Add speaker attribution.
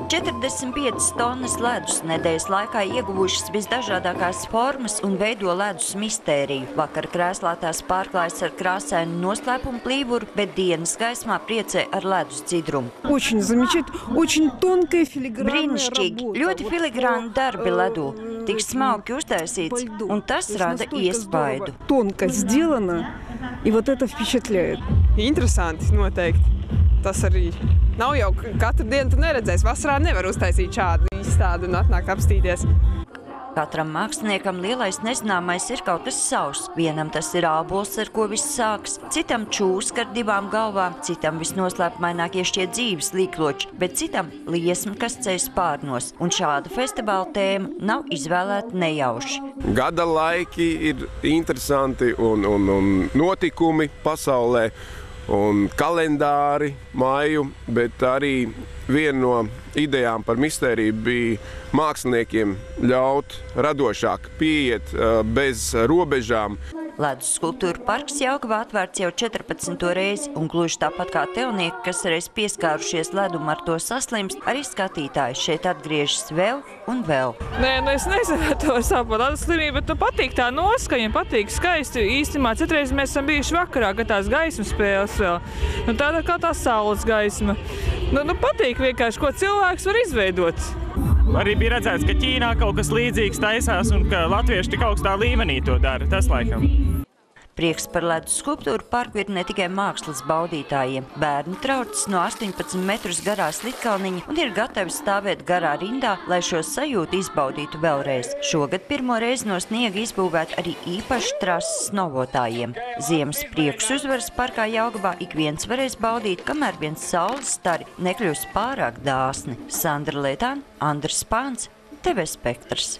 Speaker 1: 45 tonnas ledus nedēļas laikā ieguvušas visdažādākās formas un veido ledus mistēriju. Vakar krēslātās pārklājas ar krāsainu noslēpumu plīvuru, bet dienas gaismā priecē ar ledus dzidrumu. Brīnišķīgi, ļoti filigrāni darbi ledū, tik smalki uztaisīts, un tas rada iespaidu.
Speaker 2: Interesanti, noteikti. Tas arī nav jau katru dienu tu neredzēs. Vasarā nevar uztaisīt šādu izstādi un atnākt apstīties.
Speaker 1: Katram māksliniekam lielais nezināmais ir kaut kas savs. Vienam tas ir ābols, ar ko viss sāks, citam čūska ar 2 galvām, citam visnoslēpmainākie šķiet dzīves līkloči, bet citam liesma, kas ceļ spārnos. Un šāda festivāla tēma nav izvēlēta nejauši.
Speaker 3: Gada laiki ir interesanti un notikumi pasaulē. Un kalendāri, māju, bet arī viena no idejām par mistēriju bija māksliniekiem ļaut radošāk pieiet bez robežām.
Speaker 1: Ledus skulptūra parks Jelgavā atvērts jau 14. reizi, un gluži tāpat kā telnieki, kas reiz pieskārušies ledum ar to saslimst, arī skatītāji šeit atgriežas vēl un vēl.
Speaker 4: Nē, es nezinu, to var sāpot ledus slimību, bet patīk tā noskaņa, patīk skaisti. Īstenībā citreiz mēs esam bijuši vakarā, kad tās gaismas spēles vēl. Tāda kā tā saules gaisma. Patīk vienkārši, ko cilvēks var izveidot.
Speaker 5: Arī bija redzēts, ka Ķīnā kaut kas līdzīgs taisās un ka latvieši tik augstā līmenī to dara. Tas laikam.
Speaker 1: Prieks par ledus skulptūru parku ir ne tikai mākslas baudītājiem. Bērni traucas no 18 metrus garā slitkalniņa un ir gatavi stāvēt garā rindā, lai šo sajūtu izbaudītu vēlreiz. Šogad pirmo reizi no sniega izbūvēt arī īpaši trases novotājiem. Ziemas prieks uzvaras parkā Jelgavā ik viens varēs baudīt, kamēr viens saules stari nekļūs pārāk dāsni. Sandra Lietāne, Andris Pāns, TV Spektrs.